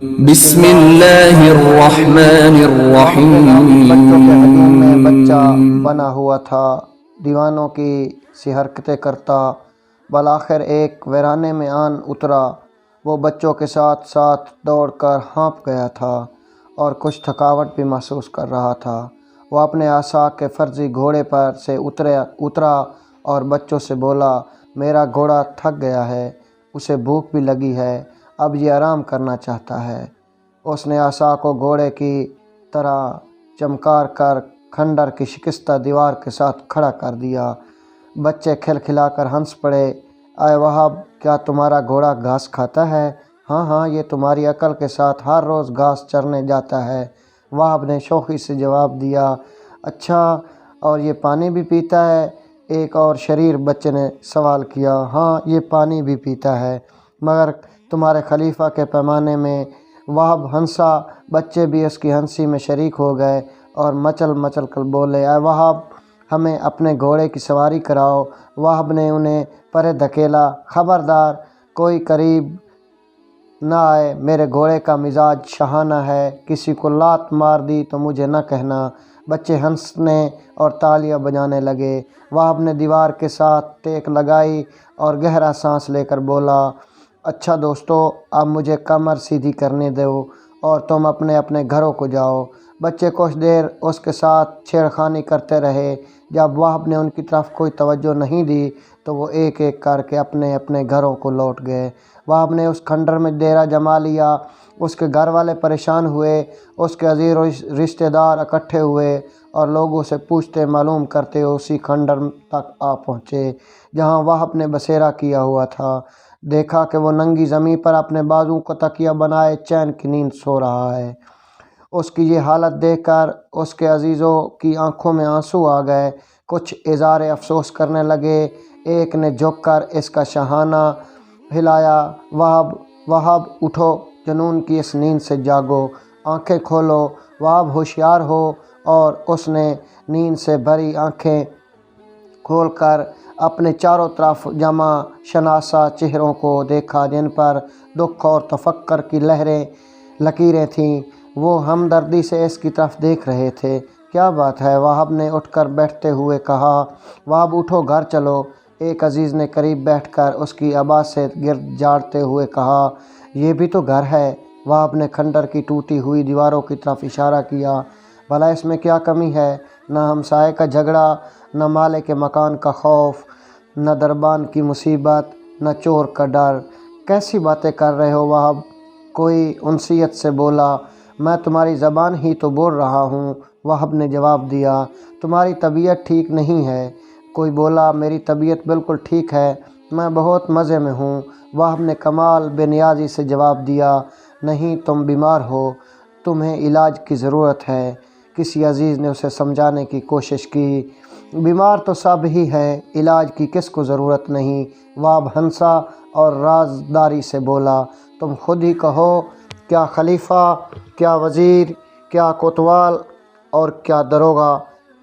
بسم اللہ الرحمن بچوں کے ہجوم میں بچہ الرحیم۔ بنا ہوا تھا، دیوانوں کی سی حرکتیں کرتا، بالآخر ایک ویرانے میں آن اترا۔ وہ بچوں کے ساتھ ساتھ دوڑ کر ہانپ گیا تھا اور کچھ تھکاوٹ بھی محسوس کر رہا تھا۔ وہ اپنے عصا کے فرضی گھوڑے پر سے اترا اور بچوں سے بولا، میرا گھوڑا تھک گیا ہے، اسے بھوک بھی لگی ہے، اب یہ آرام کرنا چاہتا ہے۔ اس نے عصا کو گھوڑے کی طرح چمکار کر کھنڈر کی شکستہ دیوار کے ساتھ کھڑا کر دیا۔ بچے کھلکھلا کر ہنس پڑے۔ اے وہاب، کیا تمہارا گھوڑا گھاس کھاتا ہے؟ ہاں ہاں، یہ تمہاری عقل کے ساتھ ہر روز گھاس چرنے جاتا ہے۔ وہاب نے شوخی سے جواب دیا۔ اچھا، اور یہ پانی بھی پیتا ہے؟ ایک اور شریر بچے نے سوال کیا۔ ہاں، یہ پانی بھی پیتا ہے، مگر تمہارے خلیفہ کے پیمانے میں۔ وہاب ہنسا، بچے بھی اس کی ہنسی میں شریک ہو گئے اور مچل مچل کر بولے، اے وہاب، ہمیں اپنے گھوڑے کی سواری کراؤ۔ وہاب نے انہیں پرے دھکیلا، خبردار، کوئی قریب نہ آئے، میرے گھوڑے کا مزاج شاہانہ ہے، کسی کو لات مار دی تو مجھے نہ کہنا۔ بچے ہنسنے اور تالیاں بجانے لگے۔ وہاب نے دیوار کے ساتھ ٹیک لگائی اور گہرا سانس لے کر بولا، اچھا دوستو، اب مجھے کمر سیدھی کرنے دو اور تم اپنے اپنے گھروں کو جاؤ۔ بچے کچھ دیر اس کے ساتھ چھیڑخانی کرتے رہے۔ جب وہاب نے ان کی طرف کوئی توجہ نہیں دی تو وہ ایک ایک کر کے اپنے اپنے گھروں کو لوٹ گئے۔ وہاب نے اس کھنڈر میں ڈیرا جما لیا۔ اس کے گھر والے پریشان ہوئے، اس کے عزیز رشتہ دار اکٹھے ہوئے اور لوگوں سے پوچھتے معلوم کرتے اسی کھنڈر تک آ پہنچے جہاں وہاب نے بسیرا کیا ہوا تھا۔ دیکھا کہ وہ ننگی زمین پر اپنے بازو کو تکیہ بنائے چین کی نیند سو رہا ہے۔ اس کی یہ حالت دیکھ کر اس کے عزیزوں کی آنکھوں میں آنسو آ گئے۔ کچھ اظہار افسوس کرنے لگے۔ ایک نے جھک کر اس کا شاہانہ ہلایا، وہاب اٹھو، جنون کی اس نیند سے جاگو، آنکھیں کھولو۔ وہاب ہوشیار ہو اور اس نے نیند سے بھری آنکھیں کھول کر اپنے چاروں طرف جمع شناسا چہروں کو دیکھا جن پر دکھ اور تفکر کی لکیریں تھیں۔ وہ ہمدردی سے اس کی طرف دیکھ رہے تھے۔ کیا بات ہے؟ وہاب نے اٹھ کر بیٹھتے ہوئے کہا۔ وہاب اٹھو، گھر چلو، ایک عزیز نے قریب بیٹھ کر اس کی عبا سے گرد جھاڑتے ہوئے کہا۔ یہ بھی تو گھر ہے۔ وہاب نے کھنڈر کی ٹوٹی ہوئی دیواروں کی طرف اشارہ کیا۔ بھلا اس میں کیا کمی ہے؟ نہ ہمسائے کا جھگڑا، نہ مالک کے مکان کا خوف، نہ دربان کی مصیبت، نہ چور کا ڈر۔ کیسی باتیں کر رہے ہو وہاب؟ کوئی انسیت سے بولا۔ میں تمہاری زبان ہی تو بول رہا ہوں، وہاب نے جواب دیا۔ تمہاری طبیعت ٹھیک نہیں ہے۔ کوئی بولا، میری طبیعت بالکل ٹھیک ہے، میں بہت مزے میں ہوں۔ وہاب نے کمال بے نیازی سے جواب دیا، نہیں، تم بیمار ہو، تمہیں علاج کی ضرورت ہے۔ کسی عزیز نے اسے سمجھانے کی کوشش کی۔ بیمار تو سب ہی ہیں، علاج کی کس کو ضرورت نہیں۔ وہاب ہنسا اور رازداری سے بولا، تم خود ہی کہو، کیا خلیفہ، کیا وزیر، کیا کوتوال اور کیا داروغہ،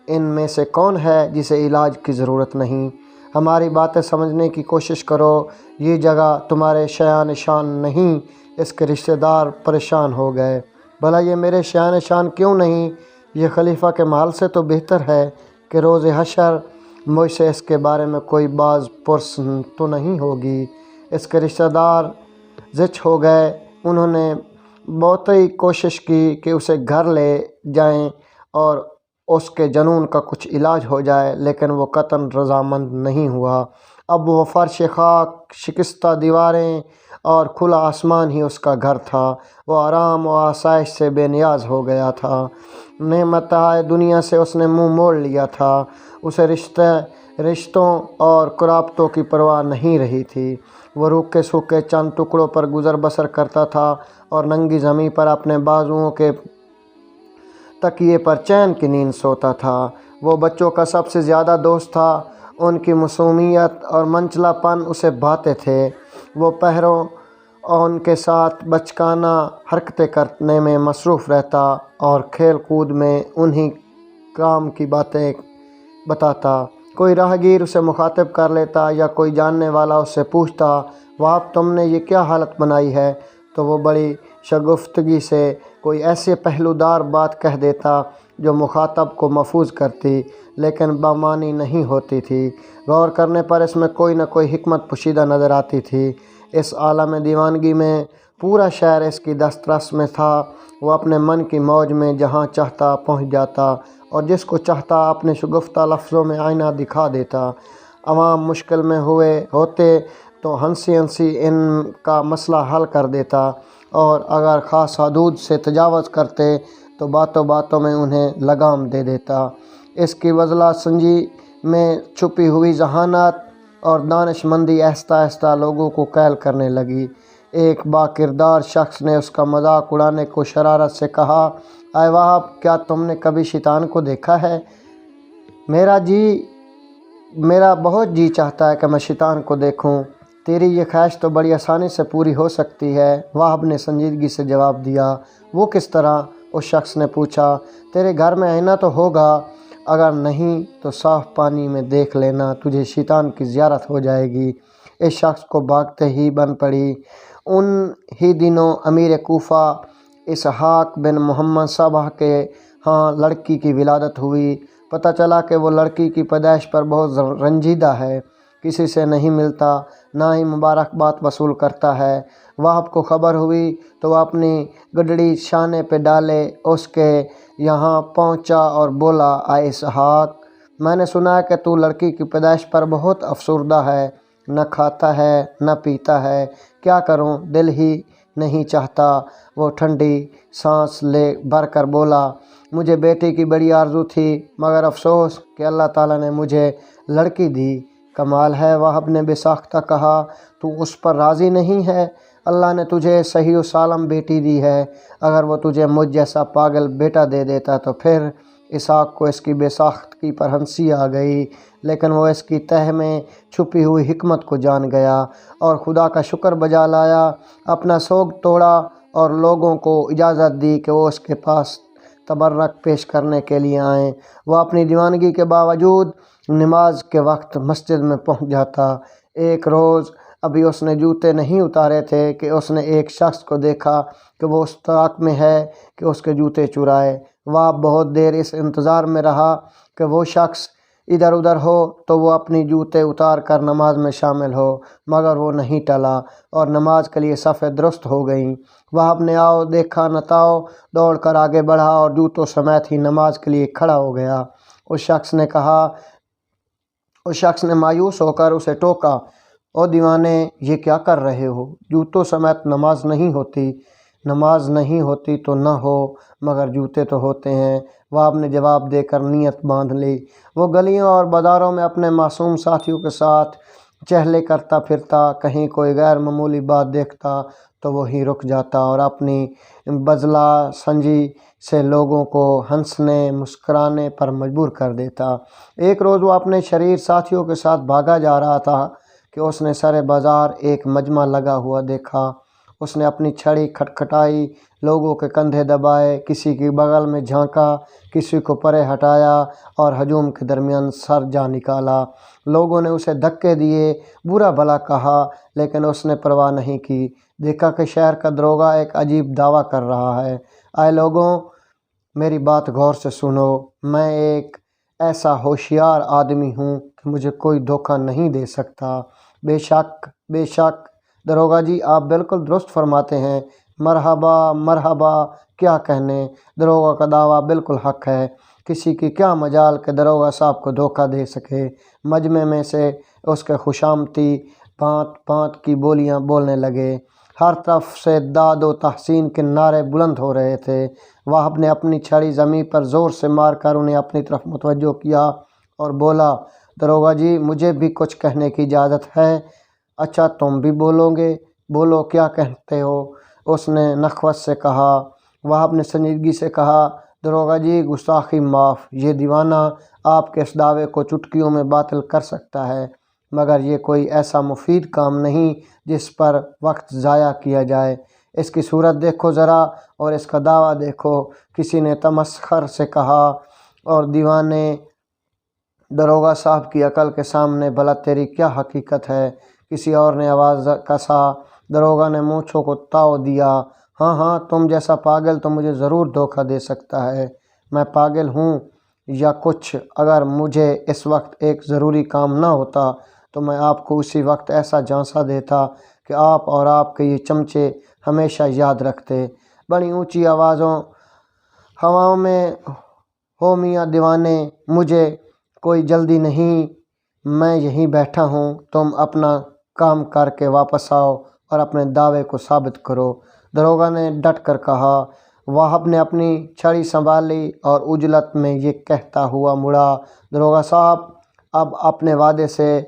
ان میں سے کون ہے جسے علاج کی ضرورت نہیں؟ ہماری باتیں سمجھنے کی کوشش کرو، یہ جگہ تمہارے شایان شان نہیں۔ اس کے رشتہ دار پریشان ہو گئے۔ بھلا یہ میرے شایان شان کیوں نہیں؟ یہ خلیفہ کے محل سے تو بہتر ہے کہ روز حشر مجھ سے اس کے بارے میں کوئی باز پرس تو نہیں ہوگی۔ اس کے رشتہ دار زچ ہو گئے۔ انہوں نے بہت ہی کوشش کی کہ اسے گھر لے جائیں اور اس کے جنون کا کچھ علاج ہو جائے، لیکن وہ قطعاً رضامند نہیں ہوا۔ اب وہ فرش خاک، شکستہ دیواریں اور کھلا آسمان ہی اس کا گھر تھا۔ وہ آرام و آسائش سے بے نیاز ہو گیا تھا۔ نعمتائے دنیا سے اس نے منہ موڑ لیا تھا۔ اسے رشتوں اور قرابتوں کی پرواہ نہیں رہی تھی۔ وہ روکھے سوکھے چند ٹکڑوں پر گزر بسر کرتا تھا اور ننگی زمین پر اپنے بازوؤں کے تکیے پر چین کی نیند سوتا تھا۔ وہ بچوں کا سب سے زیادہ دوست تھا۔ ان کی معصومیت اور منچلا پن اسے بھاتے تھے۔ وہ پہروں ان کے ساتھ بچکانہ حرکتیں کرنے میں مصروف رہتا اور کھیل کود میں انہی کام کی باتیں بتاتا۔ کوئی راہگیر اسے مخاطب کر لیتا یا کوئی جاننے والا اس سے پوچھتا، وہاب، تم نے یہ کیا حالت بنائی ہے؟ تو وہ بڑی شگفتگی سے کوئی ایسے پہلودار بات کہہ دیتا جو مخاطب کو محفوظ کرتی لیکن بامانی نہیں ہوتی تھی۔ غور کرنے پر اس میں کوئی نہ کوئی حکمت پوشیدہ نظر آتی تھی۔ اس عالم دیوانگی میں پورا شہر اس کی دسترس میں تھا۔ وہ اپنے من کی موج میں جہاں چاہتا پہنچ جاتا اور جس کو چاہتا اپنے شگفتہ لفظوں میں آئینہ دکھا دیتا۔ عوام مشکل میں ہوتے تو ہنسی ہنسی ان کا مسئلہ حل کر دیتا، اور اگر خاص حدود سے تجاوز کرتے تو باتوں باتوں میں انہیں لگام دے دیتا۔ اس کی وضلع سنجی میں چھپی ہوئی ذہانت اور دانش مندی آہستہ آہستہ لوگوں کو قائل کرنے لگی۔ ایک با کردار شخص نے اس کا مذاق اڑانے کو شرارت سے کہا، اے وہاب، کیا تم نے کبھی شیطان کو دیکھا ہے؟ میرا بہت جی چاہتا ہے کہ میں شیطان کو دیکھوں۔ تیری یہ خواہش تو بڑی آسانی سے پوری ہو سکتی ہے، وہاب نے سنجیدگی سے جواب دیا۔ وہ کس طرح؟ اس شخص نے پوچھا۔ تیرے گھر میں آئینہ تو ہوگا، اگر نہیں تو صاف پانی میں دیکھ لینا، تجھے شیطان کی زیارت ہو جائے گی۔ اس شخص کو بھاگتے ہی بن پڑی۔ ان ہی دنوں امیر کوفہ اسحاق بن محمد صبح کے ہاں لڑکی کی ولادت ہوئی۔ پتہ چلا کہ وہ لڑکی کی پیدائش پر بہت رنجیدہ ہے، کسی سے نہیں ملتا، نہ ہی مبارکباد وصول کرتا ہے۔ وہاب کو خبر ہوئی تو وہ اپنی گڈڑی شانے پہ ڈالے اس کے یہاں پہنچا اور بولا، اے اسحاق، میں نے سنا ہے کہ تو لڑکی کی پیدائش پر بہت افسردہ ہے، نہ کھاتا ہے نہ پیتا ہے، کیا کروں، دل ہی نہیں چاہتا۔ وہ ٹھنڈی سانس لے بھر کر بولا، مجھے بیٹے کی بڑی آرزو تھی، مگر افسوس کہ اللہ تعالیٰ نے مجھے لڑکی دی۔ کمال ہے، وہاب نے بے ساختہ کہا، تو اس پر راضی نہیں ہے؟ اللہ نے تجھے صحیح و سالم بیٹی دی ہے، اگر وہ تجھے مجھ جیسا پاگل بیٹا دے دیتا تو پھر؟ اسحاق کو اس کی بے ساختگی پر ہنسی آ گئی، لیکن وہ اس کی تہ میں چھپی ہوئی حکمت کو جان گیا اور خدا کا شکر بجا لایا۔ اپنا سوگ توڑا اور لوگوں کو اجازت دی کہ وہ اس کے پاس تبرک پیش کرنے کے لیے آئیں۔ وہ اپنی دیوانگی کے باوجود نماز کے وقت مسجد میں پہنچ جاتا۔ ایک روز ابھی اس نے جوتے نہیں اتارے تھے کہ اس نے ایک شخص کو دیکھا کہ وہ اس طاق میں ہے کہ اس کے جوتے چرائے۔ وہ بہت دیر اس انتظار میں رہا کہ وہ شخص ادھر ادھر ہو تو وہ اپنی جوتے اتار کر نماز میں شامل ہو، مگر وہ نہیں ٹلا اور نماز کے لیے صفیں درست ہو گئیں۔ وہاب نے آؤ دیکھا نہ تاؤ دوڑ کر آگے بڑھا اور جوتوں سمیت ہی نماز کے لیے کھڑا ہو گیا۔ اس شخص نے مایوس ہو کر اسے ٹوکا، او دیوانے، یہ کیا کر رہے ہو؟ جوتوں سمیت نماز نہیں ہوتی۔ نماز نہیں ہوتی تو نہ ہو، مگر جوتے تو ہوتے ہیں، وہاب نے جواب دے کر نیت باندھ لی۔ وہ گلیوں اور بازاروں میں اپنے معصوم ساتھیوں کے ساتھ چہلے کرتا پھرتا، کہیں کوئی غیر معمولی بات دیکھتا تو وہیں رک جاتا اور اپنی بزلہ سنجی سے لوگوں کو ہنسنے مسکرانے پر مجبور کر دیتا۔ ایک روز وہ اپنے شریر ساتھیوں کے ساتھ بھاگا جا رہا تھا کہ اس نے سر بازار ایک مجمع لگا ہوا دیکھا۔ اس نے اپنی چھڑی کھٹکھٹائی، لوگوں کے کندھے دبائے، کسی کی بغل میں جھانکا، کسی کو پرے ہٹایا اور ہجوم کے درمیان سر جا نکالا۔ لوگوں نے اسے دھکے دیے، برا بھلا کہا، لیکن اس نے پرواہ نہیں کی۔ دیکھا کہ شہر کا داروغہ ایک عجیب دعویٰ کر رہا ہے، اے لوگوں، میری بات غور سے سنو، میں ایک ایسا ہوشیار آدمی ہوں کہ مجھے کوئی دھوکہ نہیں دے سکتا۔ بے شک داروغہ جی، آپ بالکل درست فرماتے ہیں، مرحبا مرحبا، کیا کہنے، داروغہ کا دعویٰ بالکل حق ہے۔ کسی کی کیا مجال کہ داروغہ صاحب کو دھوکہ دے سکے۔ مجمع میں سے اس کے خوشامدی بھانت بھانت کی بولیاں بولنے لگے، ہر طرف سے داد و تحسین کے نعرے بلند ہو رہے تھے۔ وہاب نے اپنی چھڑی زمین پر زور سے مار کر انہیں اپنی طرف متوجہ کیا اور بولا، داروغہ جی، مجھے بھی کچھ کہنے کی اجازت ہے۔ اچھا، تم بھی بولو گے؟ بولو، کیا کہتے ہو؟ اس نے نخوت سے کہا۔ وہاب نے سنجیدگی سے کہا، داروغہ جی، گستاخی معاف، یہ دیوانہ آپ کے اس دعوے کو چٹکیوں میں باطل کر سکتا ہے، مگر یہ کوئی ایسا مفید کام نہیں جس پر وقت ضائع کیا جائے۔ اس کی صورت دیکھو ذرا اور اس کا دعویٰ دیکھو، کسی نے تمسخر سے کہا، اور دیوانے، داروغہ صاحب کی عقل کے سامنے بھلا تیری کیا حقیقت ہے؟ کسی اور نے آواز کسا۔ داروغہ نے مونچھوں کو تاؤ دیا ہاں ہاں، تم جیسا پاگل تو مجھے ضرور دھوکہ دے سکتا ہے۔ میں پاگل ہوں یا کچھ، اگر مجھے اس وقت ایک ضروری کام نہ ہوتا تو میں آپ کو اسی وقت ایسا جھانسا دیتا کہ آپ اور آپ کے یہ چمچے ہمیشہ یاد رکھتے۔ بڑی اونچی ہواؤں میں، ہو میاں دیوانے، مجھے کوئی جلدی نہیں، میں یہیں بیٹھا ہوں، تم اپنا کام کر کے واپس آؤ اور اپنے دعوے کو ثابت کرو، داروغہ نے ڈٹ کر کہا۔ واہب نے اپنی چھڑی سنبھالی اور عجلت میں یہ کہتا ہوا مڑا، داروغہ صاحب، اب اپنے وعدے سے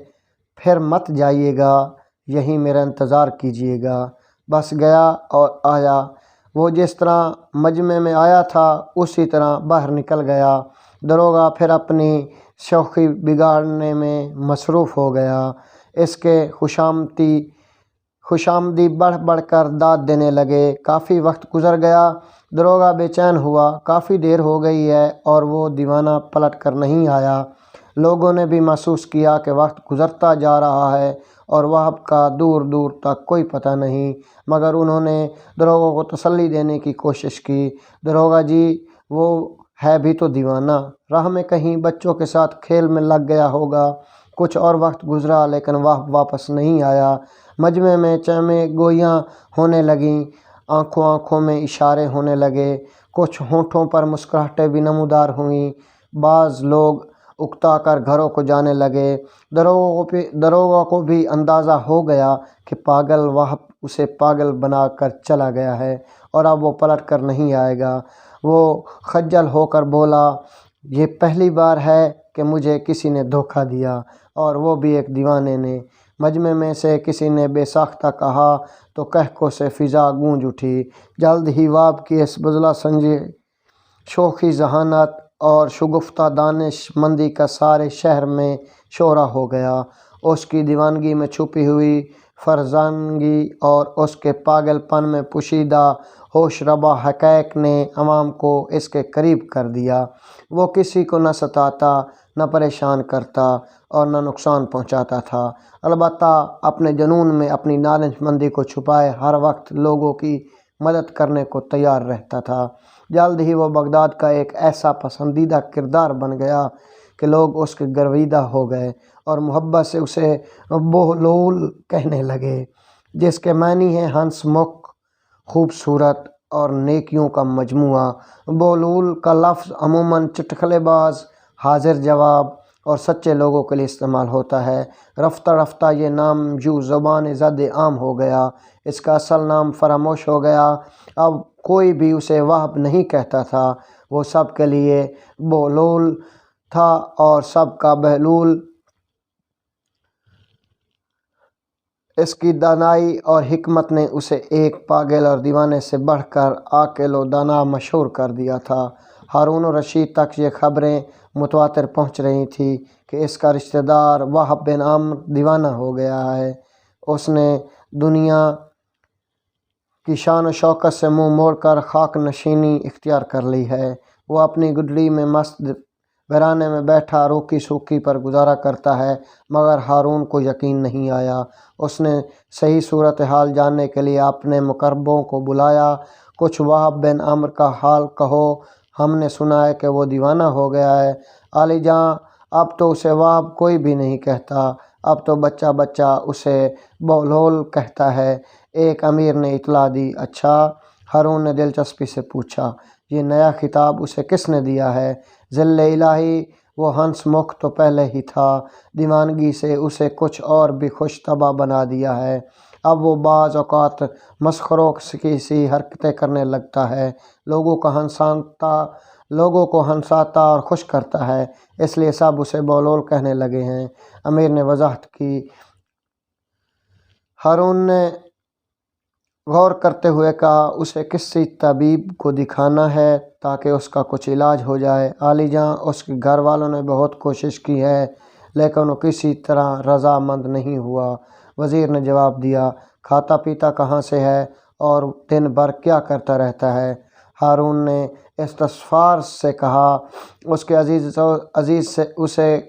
پھر مت جائیے گا، یہیں میرا انتظار کیجیے گا۔ بس گیا اور آیا، وہ جس طرح مجمع میں آیا تھا اسی طرح باہر نکل گیا۔ داروغہ پھر اپنی شوخی بگاڑنے میں مصروف ہو گیا۔ اس کے خوشامدی بڑھ بڑھ کر داد دینے لگے۔ کافی وقت گزر گیا، داروغہ بے چین ہوا، کافی دیر ہو گئی ہے اور وہ دیوانہ پلٹ کر نہیں آیا۔ لوگوں نے بھی محسوس کیا کہ وقت گزرتا جا رہا ہے اور واہب کا دور دور تک کوئی پتہ نہیں، مگر انہوں نے داروغہ کو تسلی دینے کی کوشش کی۔ داروغہ جی، وہ ہے بھی تو دیوانہ، راہ میں کہیں بچوں کے ساتھ کھیل میں لگ گیا ہوگا۔ کچھ اور وقت گزرا لیکن واہب واپس نہیں آیا۔ مجمع میں چہمے گوئیاں ہونے لگیں، آنکھوں میں اشارے ہونے لگے، کچھ ہونٹوں پر مسکراہٹیں بھی نمودار ہوئیں۔ بعض لوگ اکتا کر گھروں کو جانے لگے۔ داروغہ کو بھی اندازہ ہو گیا کہ پاگل واہب اسے پاگل بنا کر چلا گیا ہے اور اب وہ پلٹ کر نہیں آئے گا۔ وہ خجل ہو کر بولا، یہ پہلی بار ہے کہ مجھے کسی نے دھوکہ دیا، اور وہ بھی ایک دیوانے نے۔ مجمع میں سے کسی نے بے ساختہ کہا تو کہکوں سے فضا گونج اٹھی۔ جلد ہی واہب کی اس بزلہ سنجی، شوخی ذہانت اور شگفتہ دانش مندی کا سارے شہر میں شہرہ ہو گیا۔ اس کی دیوانگی میں چھپی ہوئی فرزانگی اور اس کے پاگل پن میں پوشیدہ ہوش ربا حقائق نے عوام کو اس کے قریب کر دیا۔ وہ کسی کو نہ ستاتا، نہ پریشان کرتا اور نہ نقصان پہنچاتا تھا، البتہ اپنے جنون میں اپنی دانش مندی کو چھپائے ہر وقت لوگوں کی مدد کرنے کو تیار رہتا تھا۔ جلد ہی وہ بغداد کا ایک ایسا پسندیدہ کردار بن گیا کہ لوگ اس کے گرویدہ ہو گئے اور محبت سے اسے بہلول کہنے لگے، جس کے معنی ہے ہنس مکھ، خوبصورت اور نیکیوں کا مجموعہ۔ بہلول کا لفظ عموماً چٹخلے باز، حاضر جواب اور سچے لوگوں کے لیے استعمال ہوتا ہے۔ رفتہ رفتہ یہ نام یوں زبان زد عام ہو گیا، اس کا اصل نام فراموش ہو گیا۔ اب کوئی بھی اسے واہب نہیں کہتا تھا، وہ سب کے لیے بہلول تھا اور سب کا بہلول۔ اس کی دانائی اور حکمت نے اسے ایک پاگل اور دیوانے سے بڑھ کر عاقل و دانا مشہور کر دیا تھا۔ ہارون الرشید تک یہ خبریں متواتر پہنچ رہی تھیں کہ اس کا رشتہ دار واہب بن عامر دیوانہ ہو گیا ہے۔ اس نے دنیا کی شان و شوکت سے منہ موڑ کر خاک نشینی اختیار کر لی ہے۔ وہ اپنی گڈری میں مست ویرانے میں بیٹھا روکی سوکی پر گزارا کرتا ہے، مگر ہارون کو یقین نہیں آیا۔ اس نے صحیح صورتحال جاننے کے لیے اپنے مقربوں کو بلایا۔ کچھ واہب بن عامر کا حال کہو، ہم نے سنا ہے کہ وہ دیوانہ ہو گیا ہے۔ عالی جاں، اب تو اسے واہب کوئی بھی نہیں کہتا، اب تو بچہ بچہ اسے بہلول کہتا ہے۔ ایک امیر نے اطلاع دی۔ اچھا، ہارون نے دلچسپی سے پوچھا، یہ نیا خطاب اسے کس نے دیا ہے؟ ذل الہی، وہ ہنس مکھ تو پہلے ہی تھا، دیوانگی سے اسے کچھ اور بھی خوش طبع بنا دیا ہے۔ اب وہ بعض اوقات مسخروں کی سی حرکتیں کرنے لگتا ہے، لوگوں کو ہنساتا اور خوش کرتا ہے، اس لیے سب اسے بہلول کہنے لگے ہیں، امیر نے وضاحت کی۔ ہارون نے غور کرتے ہوئے کہا، اسے کسی طبیب کو دکھانا ہے تاکہ اس کا کچھ علاج ہو جائے۔ عالی جاں، اس کے گھر والوں نے بہت کوشش کی ہے لیکن وہ کسی طرح رضامند نہیں ہوا۔ وزیر نے جواب دیا، کھاتا پیتا کہاں سے ہے اور دن بھر کیا کرتا رہتا ہے؟ ہارون نے استفسار سے کہا، اس کے عزیز سے اسے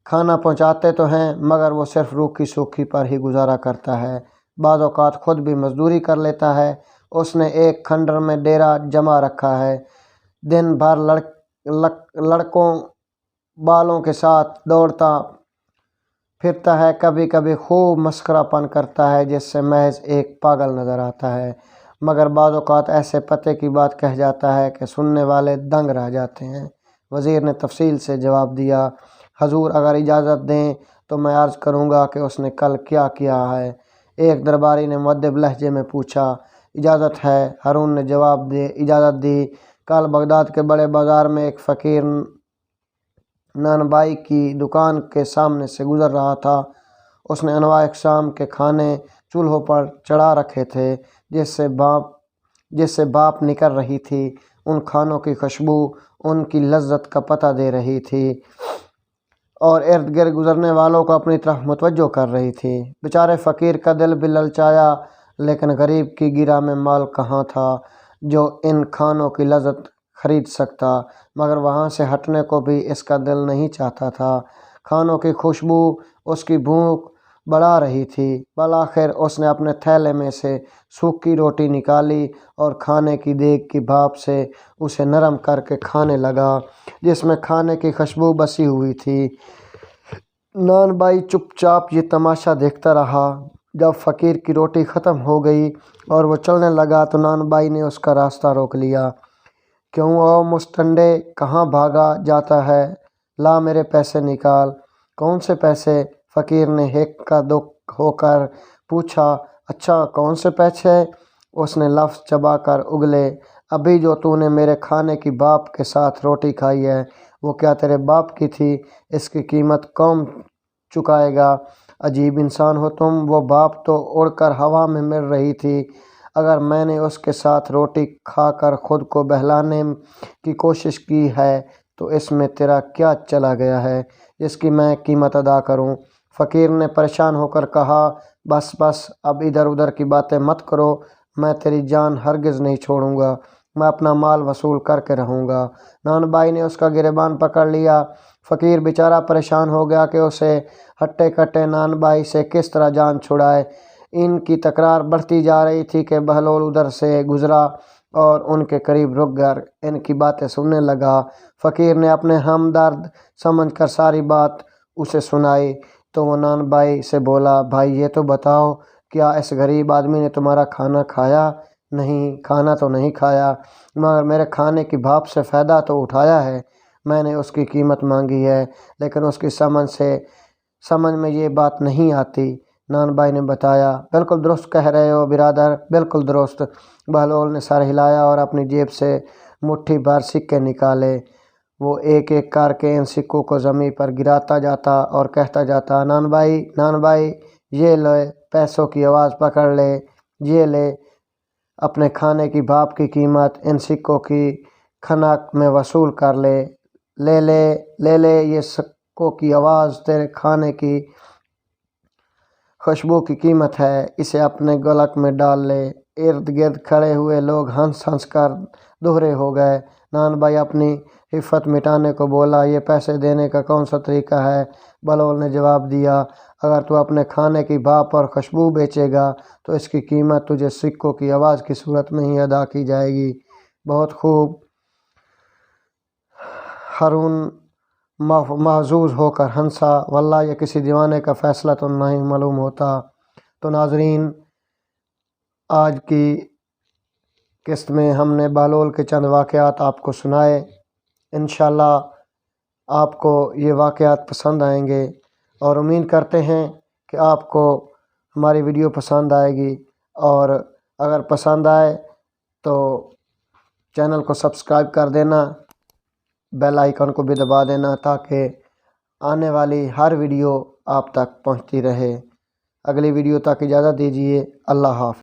کھانا پہنچاتے تو ہیں مگر وہ صرف روکھی سوکھی پر ہی گزارا کرتا ہے، بعض اوقات خود بھی مزدوری کر لیتا ہے، اس نے ایک کھنڈر میں ڈیرا جما رکھا ہے، دن بھر لڑکوں بالوں کے ساتھ دوڑتا پھرتا ہے، کبھی کبھی خوب مسخرہ پن کرتا ہے جس سے محض ایک پاگل نظر آتا ہے، مگر بعض اوقات ایسے پتے کی بات کہہ جاتا ہے کہ سننے والے دنگ رہ جاتے ہیں۔ وزیر نے تفصیل سے جواب دیا، حضور اگر اجازت دیں تو میں عرض کروں گا کہ اس نے کل کیا کیا ہے۔ ایک درباری نے مؤدب لہجے میں پوچھا۔ اجازت ہے، ہارون نے اجازت دی۔ کل بغداد کے بڑے بازار میں ایک فقیر نانبائی کی دکان کے سامنے سے گزر رہا تھا۔ اس نے انواع اقسام کے کھانے چولہوں پر چڑھا رکھے تھے جس سے بھاپ نکل رہی تھی۔ ان کھانوں کی خوشبو ان کی لذت کا پتہ دے رہی تھی اور ارد گرد گزرنے والوں کو اپنی طرف متوجہ کر رہی تھی۔ بیچارے فقیر کا دل بھی للچایا، لیکن غریب کی گرہ میں مال کہاں تھا جو ان کھانوں کی لذت خرید سکتا، مگر وہاں سے ہٹنے کو بھی اس کا دل نہیں چاہتا تھا۔ کھانوں کی خوشبو اس کی بھوک بڑھا رہی تھی۔ بالآخر اس نے اپنے تھیلے میں سے سوکھی روٹی نکالی اور کھانے کی دیگ کی بھاپ سے اسے نرم کر کے کھانے لگا جس میں کھانے کی خوشبو بسی ہوئی تھی۔ نانبائی چپ چاپ یہ تماشا دیکھتا رہا۔ جب فقیر کی روٹی ختم ہو گئی اور وہ چلنے لگا تو نانبائی نے اس کا راستہ روک لیا۔ کیوں او مستنڈے، کہاں بھاگا جاتا ہے؟ لا میرے پیسے نکال۔ کون سے پیسے؟ فقیر نے ہک کا دکھ ہو کر پوچھا۔ اچھا کون سے پیسے؟ اس نے لفظ چبا کر اگلے۔ ابھی جو تو نے میرے کھانے کی بھاپ کے ساتھ روٹی کھائی ہے وہ کیا تیرے باپ کی تھی؟ اس کی قیمت کون چکائے گا؟ عجیب انسان ہو تم، وہ بھاپ تو اڑ کر ہوا میں مل رہی تھی۔ اگر میں نے اس کے ساتھ روٹی کھا کر خود کو بہلانے کی کوشش کی ہے تو اس میں تیرا کیا چلا گیا ہے جس کی میں قیمت ادا کروں؟ فقیر نے پریشان ہو کر کہا، بس بس اب ادھر ادھر کی باتیں مت کرو، میں تیری جان ہرگز نہیں چھوڑوں گا، میں اپنا مال وصول کر کے رہوں گا۔ نانبائی نے اس کا گریبان پکڑ لیا۔ فقیر بیچارہ پریشان ہو گیا کہ اسے ہٹے کٹے نانبائی سے کس طرح جان چھڑائے۔ ان کی تکرار بڑھتی جا رہی تھی کہ بہلول ادھر سے گزرا اور ان کے قریب رک کر ان کی باتیں سننے لگا۔ فقیر نے اپنے ہمدرد سمجھ کر ساری بات اسے سنائی تو وہ نانبائی سے بولا، بھائی یہ تو بتاؤ کیا اس غریب آدمی نے تمہارا کھانا کھایا؟ نہیں، کھانا تو نہیں کھایا، مگر میرے کھانے کی بھاپ سے فائدہ تو اٹھایا ہے۔ میں نے اس کی قیمت مانگی ہے لیکن اس کی سمجھ میں یہ بات نہیں آتی۔ نانبائی نے بتایا، بالکل درست کہہ رہے ہو برادر، بالکل درست۔ بہلول نے سر ہلایا اور اپنی جیب سے مٹھی بھر سکے نکالے۔ وہ ایک ایک کر کے ان سکوں کو زمین پر گراتا جاتا اور کہتا جاتا، نانبائی، نانبائی، یہ لے پیسوں کی آواز پکڑ لے، یہ لے اپنے کھانے کی بھاپ کی قیمت ان سکوں کی کھنک میں وصول کر لے، لے لے لے لے، یہ سکوں کی آواز تیرے کھانے کی خوشبو کی قیمت ہے، اسے اپنے گلک میں ڈال لے۔ ارد گرد کھڑے ہوئے لوگ ہنس ہنس کر دوہرے ہو گئے۔ نانبائی اپنی عفت مٹانے کو بولا، یہ پیسے دینے کا کون سا طریقہ ہے؟ بہلول نے جواب دیا، اگر تو اپنے کھانے کی بھاپ اور خوشبو بیچے گا تو اس کی قیمت تجھے سکوں کی آواز کی صورت میں ہی ادا کی جائے گی۔ بہت خوب۔ ہارون محظوظ ہو کر ہنسا، واللہ یہ کسی دیوانے کا فیصلہ تو نہیں معلوم ہوتا۔ تو ناظرین، آج کی قسط میں ہم نے بہلول کے چند واقعات آپ کو سنائے۔ انشاءاللہ آپ کو یہ واقعات پسند آئیں گے اور امید کرتے ہیں کہ آپ کو ہماری ویڈیو پسند آئے گی، اور اگر پسند آئے تو چینل کو سبسکرائب کر دینا، بیل آئیکن کو بھی دبا دینا تاکہ آنے والی ہر ویڈیو آپ تک پہنچتی رہے۔ اگلی ویڈیو تک اجازت دیجیے۔ اللہ حافظ۔